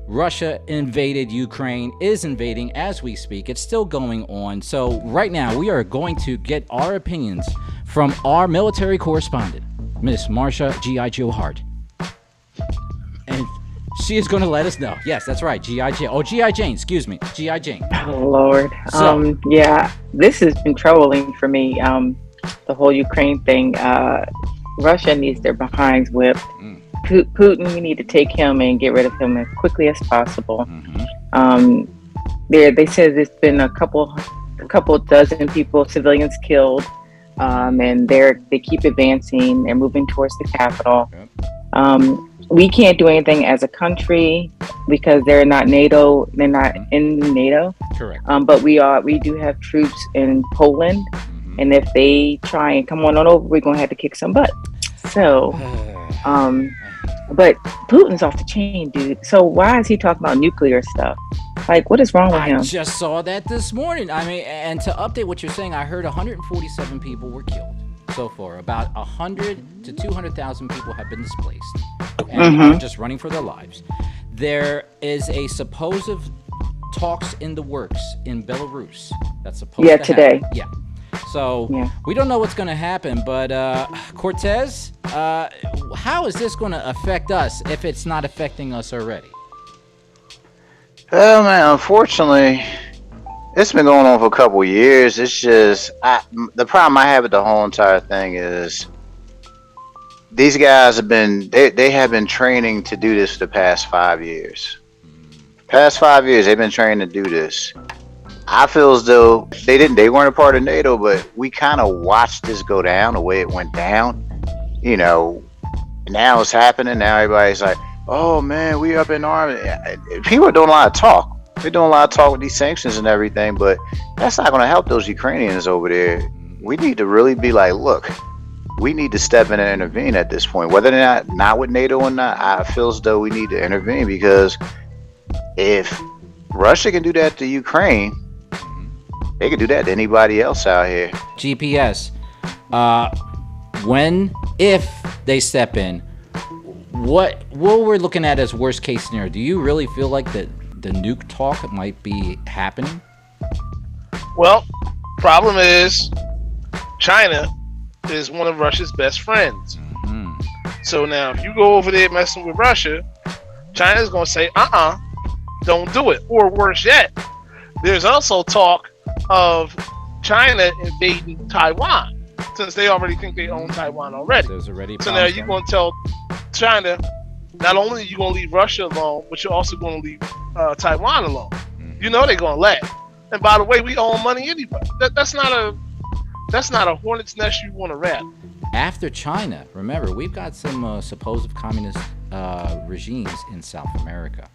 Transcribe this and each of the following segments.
Russia invaded Ukraine, is invading as we speak. It's still going on. So right now we are going to get our opinions from our military correspondent, Miss Marsha G.I. Joe Hart. And she is going to let us know. Yes, that's right. G.I. Jane. Oh, G.I. Jane. Excuse me. G.I. Jane. Oh Lord. So, Yeah, this has been troubling for me. The whole Ukraine thing. Russia needs their behinds whipped. Putin, we need to take him and get rid of him as quickly as possible. Um, they said there's been a couple dozen people, civilians killed, and they keep advancing. They're moving towards the capital. We can't do anything as a country because they're not NATO. They're not in NATO. correct. But we do have troops in Poland, and if they try and come on over, we're gonna have to kick some butt. So, but Putin's off the chain, dude. So why is he talking about nuclear stuff? Like, what is wrong with him? I just saw that this morning. I mean, and to update what you're saying, I heard 147 people were killed so far. About 100 to 200,000 people have been displaced and are just running for their lives. There is a supposed talks in the works in Belarus. That's supposed to today. happen. Yeah. So we don't know what's going to happen, but Cortez, how is this going to affect us if it's not affecting us already? Well, man, unfortunately, it's been going on for a couple of years. It's just the problem I have with the whole entire thing is these guys they have been training to do this for the past 5 years. Past 5 years, they've been training to do this. I feel as though they weren't a part of NATO, but we kind of watched this go down the way it went down. You know, now it's happening. Now everybody's like, oh man, we up in arms. People are doing a lot of talk. They're doing a lot of talk with these sanctions and everything, but that's not going to help those Ukrainians over there. We need to really be like, look, we need to step in and intervene at this point. Whether or not with NATO or not, I feel as though we need to intervene, because if Russia can do that to Ukraine, they can do that to anybody else out here. GPS, if they step in, what we're looking at as worst case scenario? Do you really feel like that the nuke talk might be happening? Well, problem is China is one of Russia's best friends. So now if you go over there messing with Russia, China's going to say, don't do it. Or worse yet, there's also talk of China invading Taiwan, since they already think they own Taiwan already. There's already so now you're going to tell China, not only are you going to leave Russia alone, but you're also going to leave Taiwan alone. You know they're going to laugh. And by the way, we own money anyway. That's not a hornet's nest you want to rat. After China, remember, we've got some supposed communist regimes in South America.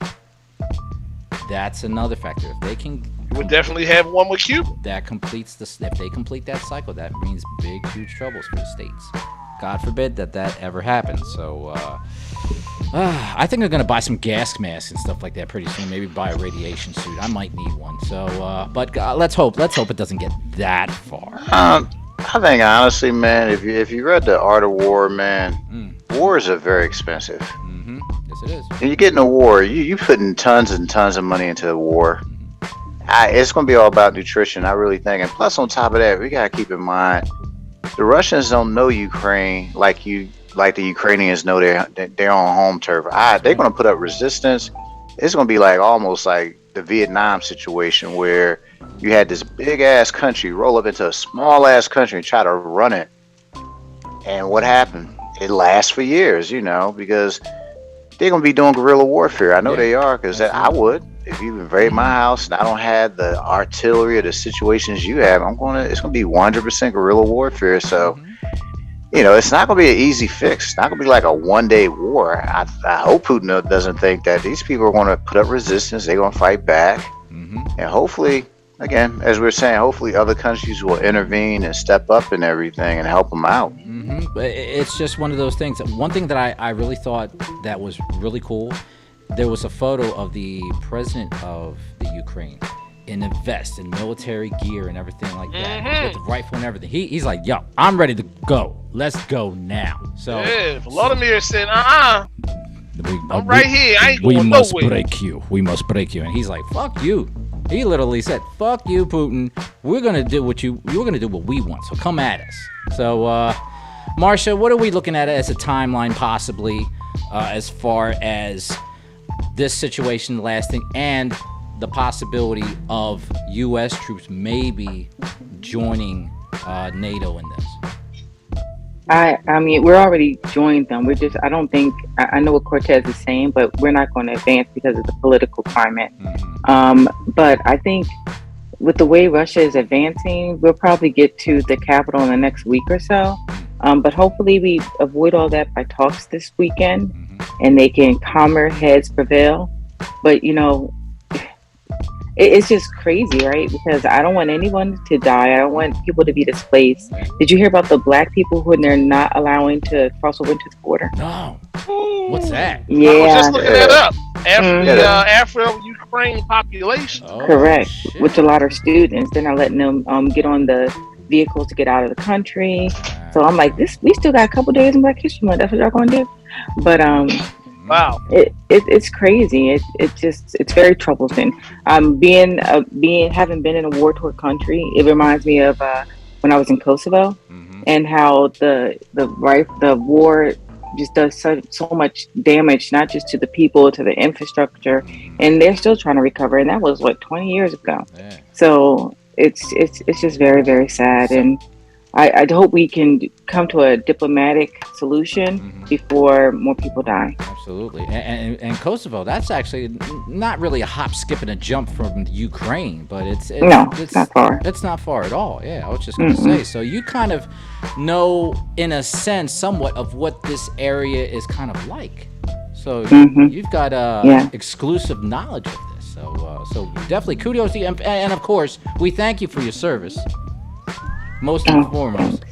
That's another factor. If they can, we'll definitely have one with Cuba. That completes if they complete that cycle, that means big, huge troubles for the states. God forbid that ever happens. So I think they're gonna buy some gas masks and stuff like that pretty soon. Maybe buy a radiation suit. I might need one. So, but let's hope it doesn't get that far. I think honestly, man, if you read The Art of War, man, wars are very expensive. Yes, it is. When you get in a war, you putting tons and tons of money into the war. It's going to be all about nutrition, I really think. And plus, on top of that, we got to keep in mind, the Russians don't know Ukraine like the Ukrainians know their own home turf. They're going to put up resistance. It's going to be like almost like the Vietnam situation, where you had this big ass country roll up into a small ass country and try to run it. And what happened? It lasts for years, because they're going to be doing guerrilla warfare. I know they are, because I would. If you invade my house and I don't have the artillery or the situations you have, it's going to be 100% guerrilla warfare. So, it's not going to be an easy fix. It's not going to be like a one-day war. I hope Putin doesn't think that these people are going to put up resistance. They're going to fight back. And hopefully, again, as we were saying, hopefully other countries will intervene and step up and everything and help them out. But it's just one of those things. One thing that I really thought that was really cool, there was a photo of the president of the Ukraine in a vest and military gear and everything like that, with the rifle and everything. He's like, yo, I'm ready to go. Let's go now. So Vladimir said, I'm right here. I ain't we going must nowhere. break you. We must break you. And he's like, fuck you. He literally said, fuck you, Putin. We're going to do what you're going to do what we want. So come at us. So, Marsha, what are we looking at as a timeline possibly as far as this situation lasting and the possibility of U.S. troops maybe joining NATO in this? I mean, we're already joined them. I don't think, I know what Cortez is saying, but we're not going to advance because of the political climate. But I think with the way Russia is advancing, we'll probably get to the capital in the next week or so. But hopefully we avoid all that by talks this weekend and they can calmer heads prevail. But, it's just crazy, right? Because I don't want anyone to die. I don't want people to be displaced. Did you hear about the black people who they're not allowing to cross over into the border? No. What's that? Yeah. I was just looking that up. Afro-Ukraine population. Oh, Correct. shit. With a lot of students. They're not letting them get on the vehicles to get out of the country. So I'm like, we still got a couple days in Black History Month. That's what y'all gonna do? But Wow. It's crazy. It's very troublesome. Having been in a war-torn country, it reminds me of when I was in Kosovo and how the war just does so much damage, not just to the people, to the infrastructure, and they're still trying to recover. And that was 20 years ago. Yeah. So it's just very, very sad. And I hope we can come to a diplomatic solution before more people die. Absolutely. And Kosovo, that's actually not really a hop, skip, and a jump from Ukraine, but it's not far. It's not far at all. Yeah, I was just going to say. So you kind of know, in a sense, somewhat of what this area is kind of like. So you've got exclusive knowledge of this. So definitely kudos to you. And of course, we thank you for your service. Most and foremost.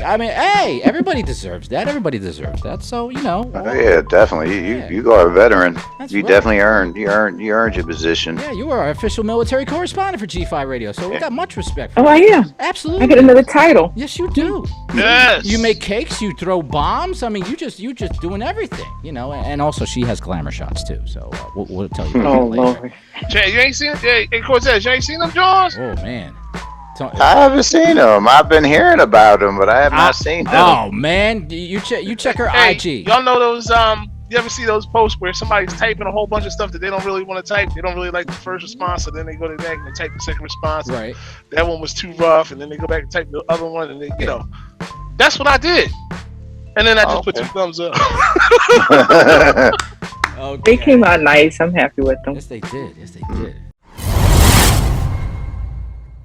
I mean, hey, everybody deserves that. Everybody deserves that. So, Oh, yeah, definitely. You are a veteran. That's you right. definitely earned your position. Yeah, you are our official military correspondent for G-Phi Radio, so we got much respect for Oh, I you. am. Absolutely. I get another title. Yes, you do. Yes. You make cakes, you throw bombs. I mean, you just doing everything, And also, she has glamour shots too. So we'll tell you. Oh, About that later. Lord. Jay, you ain't seen it? Hey, Cortez, you ain't seen them, Jaws? Oh man. I haven't seen them. I've been hearing about them, but I have not seen them. Oh man, you check her Hey, IG. y'all know those, you ever see those posts where somebody's typing a whole bunch of stuff that they don't really want to type? They don't really like the first response, so then they go to back and they type the second response. Right. That one was too rough, and then they go back and type the other one, and they, that's what I did. And then I just put 2 thumbs up. Okay. They came out nice. I'm happy with them. Yes, they did.